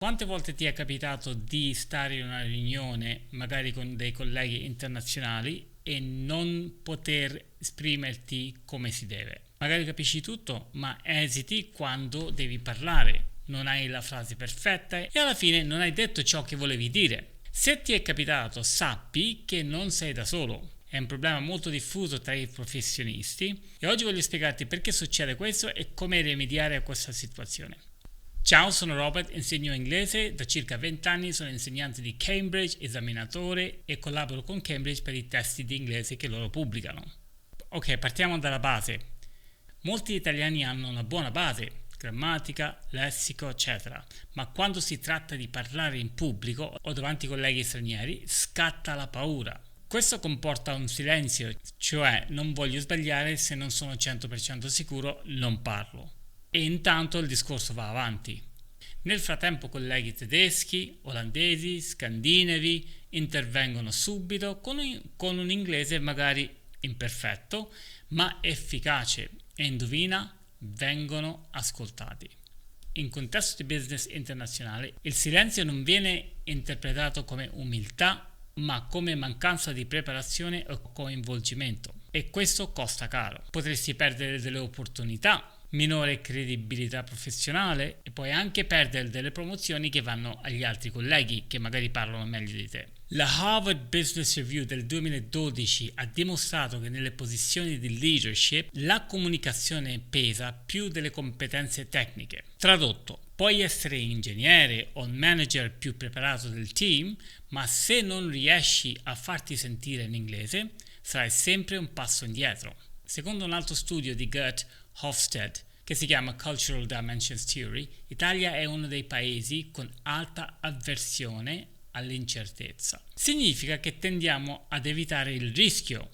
Quante volte ti è capitato di stare in una riunione, magari con dei colleghi internazionali, e non poter esprimerti come si deve? Magari capisci tutto, ma esiti quando devi parlare, non hai la frase perfetta e alla fine non hai detto ciò che volevi dire. Se ti è capitato, sappi che non sei da solo. È un problema molto diffuso tra i professionisti e oggi voglio spiegarti perché succede questo e come rimediare a questa situazione. Ciao, sono Robert, insegno inglese da circa 20 anni, sono insegnante di Cambridge, esaminatore e collaboro con Cambridge per i testi di inglese che loro pubblicano. Ok, partiamo dalla base. Molti italiani hanno una buona base, grammatica, lessico, eccetera, ma quando si tratta di parlare in pubblico o davanti a colleghi stranieri scatta la paura. Questo comporta un silenzio, cioè non voglio sbagliare, se non sono 100% sicuro non parlo. E intanto il discorso va avanti. Nel frattempo colleghi tedeschi, olandesi, scandinavi intervengono subito con un inglese magari imperfetto ma efficace e indovina, vengono ascoltati. In contesto di business internazionale il silenzio non viene interpretato come umiltà ma come mancanza di preparazione o coinvolgimento e questo costa caro. Potresti perdere delle opportunità, minore credibilità professionale e puoi anche perdere delle promozioni che vanno agli altri colleghi che magari parlano meglio di te. La Harvard Business Review del 2012 ha dimostrato che nelle posizioni di leadership la comunicazione pesa più delle competenze tecniche. Tradotto, puoi essere ingegnere o manager più preparato del team, ma se non riesci a farti sentire in inglese, sarai sempre un passo indietro. Secondo un altro studio di Gert Hofstede, che si chiama Cultural Dimensions Theory, l'Italia è uno dei paesi con alta avversione all'incertezza. Significa che tendiamo ad evitare il rischio,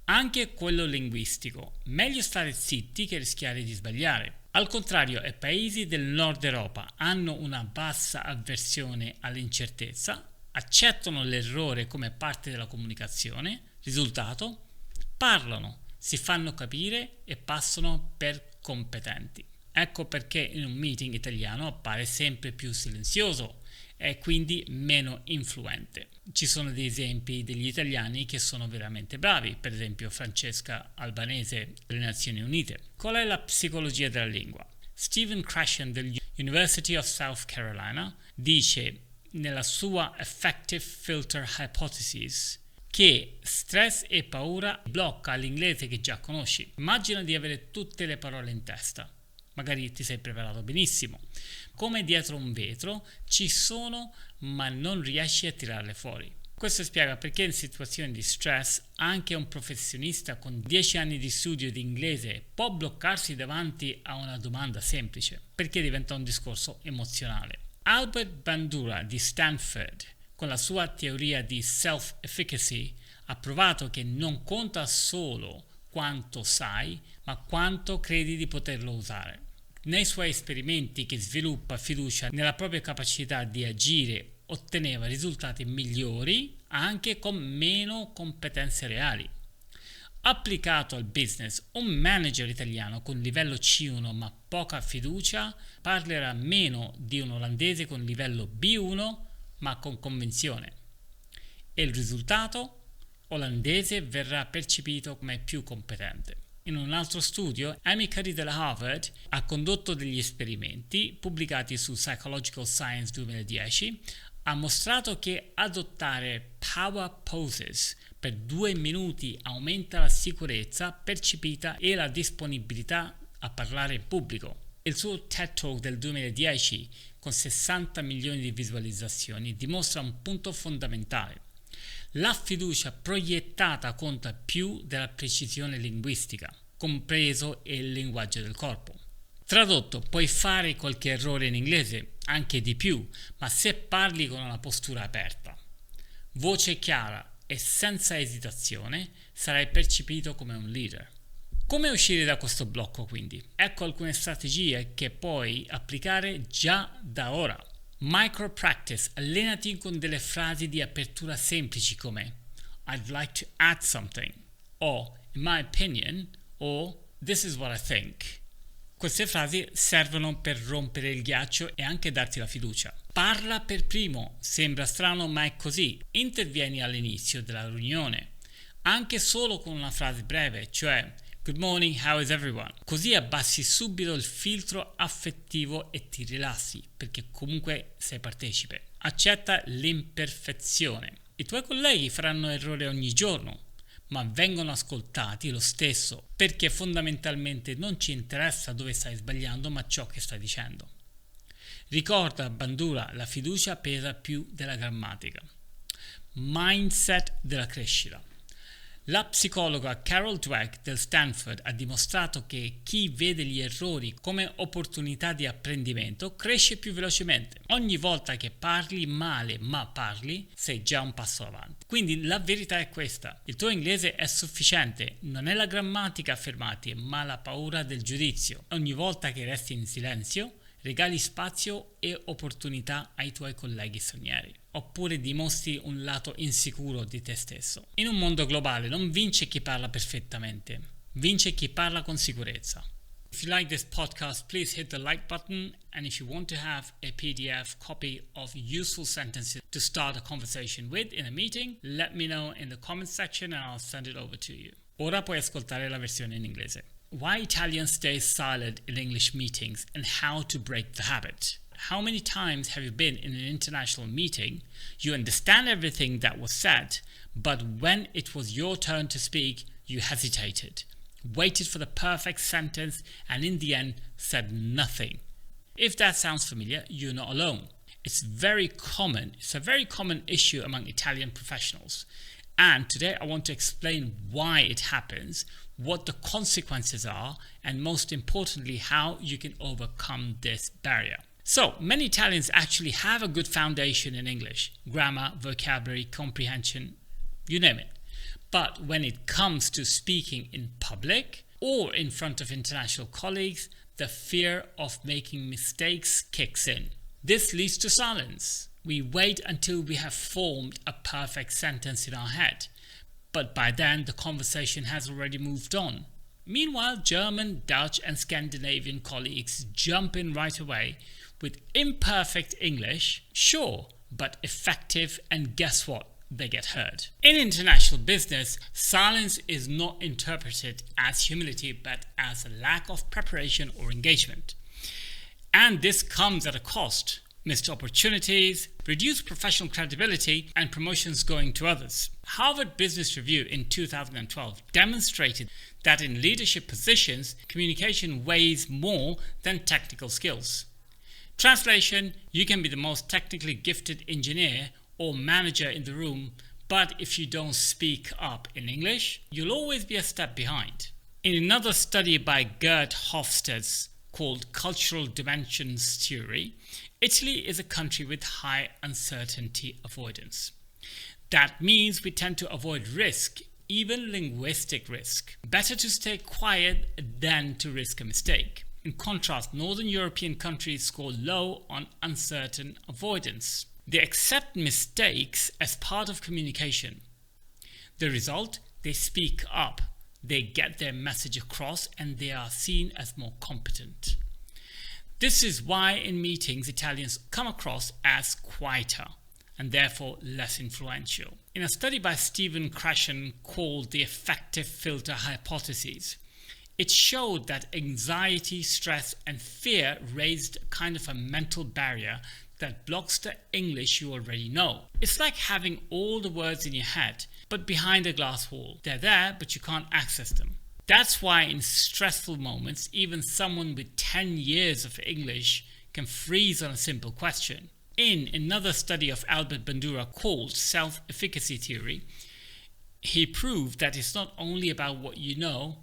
anche quello linguistico. Meglio stare zitti che rischiare di sbagliare. Al contrario, i paesi del nord Europa hanno una bassa avversione all'incertezza, accettano l'errore come parte della comunicazione, risultato, parlano, si fanno capire e passano per competenti. Ecco perché in un meeting italiano appare sempre più silenzioso e quindi meno influente. Ci sono dei esempi degli italiani che sono veramente bravi, per esempio Francesca Albanese delle Nazioni Unite. Qual è la psicologia della lingua? Stephen Krashen dell'University of South Carolina dice nella sua Effective Filter Hypothesis che stress e paura blocca l'inglese che già conosci. Immagina di avere tutte le parole in testa. Magari ti sei preparato benissimo. Come dietro un vetro ci sono, ma non riesci a tirarle fuori. Questo spiega perché in situazioni di stress anche un professionista con 10 anni di studio di inglese può bloccarsi davanti a una domanda semplice, perché diventa un discorso emozionale. Albert Bandura di Stanford, con la sua teoria di self-efficacy, ha provato che non conta solo quanto sai, ma quanto credi di poterlo usare. Nei suoi esperimenti che sviluppa fiducia nella propria capacità di agire, otteneva risultati migliori anche con meno competenze reali. Applicato al business, un manager italiano con livello C1 ma poca fiducia parlerà meno di un olandese con livello B1 ma con convinzione. E il risultato? Olandese verrà percepito come più competente. In un altro studio, Amy Cuddy della Harvard ha condotto degli esperimenti pubblicati su Psychological Science 2010, ha mostrato che adottare power poses per 2 minuti aumenta la sicurezza percepita e la disponibilità a parlare in pubblico. Il suo TED Talk del 2010, con 60 milioni di visualizzazioni, dimostra un punto fondamentale. La fiducia proiettata conta più della precisione linguistica, compreso il linguaggio del corpo. Tradotto, puoi fare qualche errore in inglese, anche di più, ma se parli con una postura aperta, voce chiara e senza esitazione, sarai percepito come un leader. Come uscire da questo blocco quindi? Ecco alcune strategie che puoi applicare già da ora. Micro practice, allenati con delle frasi di apertura semplici come I'd like to add something o in my opinion o this is what I think. Queste frasi servono per rompere il ghiaccio e anche darti la fiducia. Parla per primo, sembra strano ma è così. Intervieni all'inizio della riunione, anche solo con una frase breve, cioè Good morning, how is everyone? Così abbassi subito il filtro affettivo e ti rilassi, perché comunque sei partecipe. Accetta l'imperfezione. I tuoi colleghi faranno errori ogni giorno, ma vengono ascoltati lo stesso, perché fondamentalmente non ci interessa dove stai sbagliando, ma ciò che stai dicendo. Ricorda, Bandura, la fiducia pesa più della grammatica. Mindset della crescita. La psicologa Carol Dweck del Stanford ha dimostrato che chi vede gli errori come opportunità di apprendimento cresce più velocemente. Ogni volta che parli male ma parli, sei già un passo avanti. Quindi la verità è questa: il tuo inglese è sufficiente, non è la grammatica a fermarti, ma la paura del giudizio. Ogni volta che resti in silenzio, regali spazio e opportunità ai tuoi colleghi stranieri, oppure dimostri un lato insicuro di te stesso. In un mondo globale non vince chi parla perfettamente, vince chi parla con sicurezza. If you like this podcast, please hit the like button, and if you want to have a PDF copy of useful sentences to start a conversation with in a meeting, let me know in the comments section and I'll send it over to you. Ora puoi ascoltare la versione in inglese. Why Italians stay silent in English meetings and how to break the habit. How many times have you been in an international meeting? You understand everything that was said, but when it was your turn to speak, you hesitated, waited for the perfect sentence, and in the end said nothing. If that sounds familiar, you're not alone. It's a very common issue among Italian professionals. And today I want to explain why it happens, what the consequences are, and most importantly, how you can overcome this barrier. So, many Italians actually have a good foundation in English, grammar, vocabulary, comprehension, you name it. But when it comes to speaking in public or in front of international colleagues, the fear of making mistakes kicks in. This leads to silence. We wait until we have formed a perfect sentence in our head, but by then the conversation has already moved on. Meanwhile, German, Dutch and Scandinavian colleagues jump in right away with imperfect English, sure, but effective, and guess what? They get heard. In international business, silence is not interpreted as humility but as a lack of preparation or engagement. And this comes at a cost. Missed opportunities, reduced professional credibility, and promotions going to others. Harvard Business Review in 2012 demonstrated that in leadership positions, communication weighs more than technical skills. Translation: you can be the most technically gifted engineer or manager in the room, but if you don't speak up in English, you'll always be a step behind. In another study by Gerd Hofstede called Cultural Dimensions Theory, Italy is a country with high uncertainty avoidance. That means we tend to avoid risk, even linguistic risk. Better to stay quiet than to risk a mistake. In contrast, Northern European countries score low on uncertain avoidance. They accept mistakes as part of communication. The result? They speak up, they get their message across, and they are seen as more competent. This is why in meetings Italians come across as quieter and therefore less influential. In a study by Stephen Krashen called the effective filter hypothesis, it showed that anxiety, stress and fear raised kind of a mental barrier that blocks the English you already know. It's like having all the words in your head but behind a glass wall. They're there but you can't access them. That's why in stressful moments, even someone with 10 years of English can freeze on a simple question. In another study of Albert Bandura called self-efficacy theory, he proved that it's not only about what you know,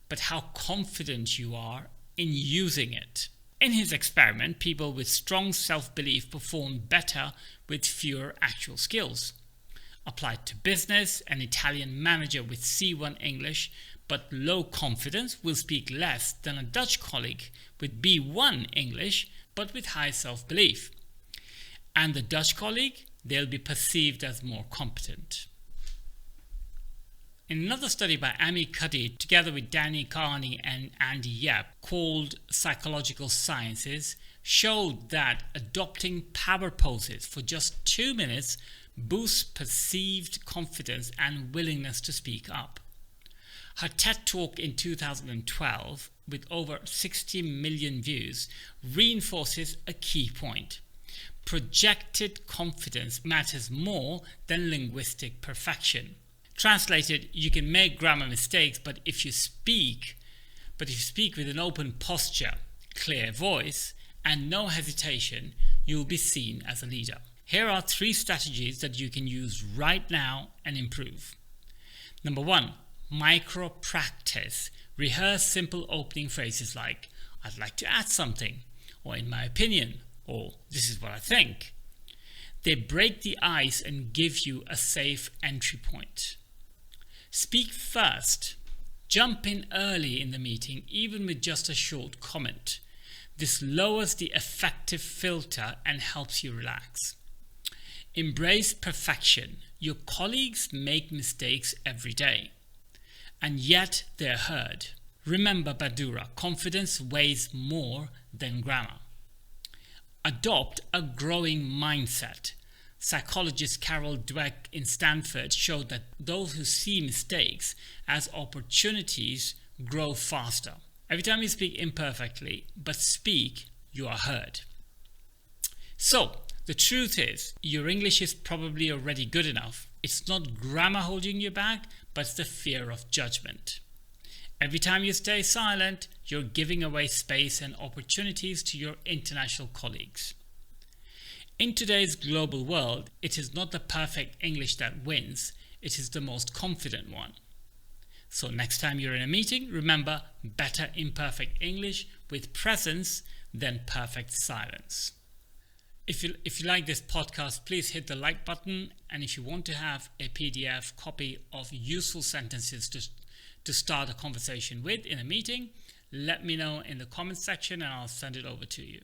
but how confident you are in using it. In his experiment, people with strong self-belief performed better with fewer actual skills. Applied to business, an Italian manager with C1 English but low confidence will speak less than a Dutch colleague with B1 English but with high self-belief. And the Dutch colleague, they'll be perceived as more competent. In another study by Amy Cuddy, together with Danny Carney and Andy Yap, called Psychological Sciences, showed that adopting power poses for just 2 minutes boosts perceived confidence and willingness to speak up. Her TED Talk in 2012, with over 60 million views, reinforces a key point. Projected confidence matters more than linguistic perfection. Translated, you can make grammar mistakes, but if you speak with an open posture, clear voice, and no hesitation, you'll be seen as a leader. Here are 3 strategies that you can use right now and improve. Number 1, micro practice. Rehearse simple opening phrases like, "I'd like to add something," or "in my opinion," or "this is what I think." They break the ice and give you a safe entry point. Speak first. Jump in early in the meeting, even with just a short comment. This lowers the affective filter and helps you relax. Embrace perfection. Your colleagues make mistakes every day, and yet they're heard. Remember Badura, confidence weighs more than grammar. Adopt a growing mindset. Psychologist Carol Dweck in Stanford showed that those who see mistakes as opportunities grow faster. Every time you speak imperfectly, but speak, you are heard. So, the truth is, your English is probably already good enough. It's not grammar holding you back, but it's the fear of judgment. Every time you stay silent, you're giving away space and opportunities to your international colleagues. In today's global world, it is not the perfect English that wins, it is the most confident one. So next time you're in a meeting, remember, better imperfect English with presence than perfect silence. If you like this podcast, please hit the like button, and if you want to have a PDF copy of useful sentences to start a conversation with in a meeting, let me know in the comments section and I'll send it over to you.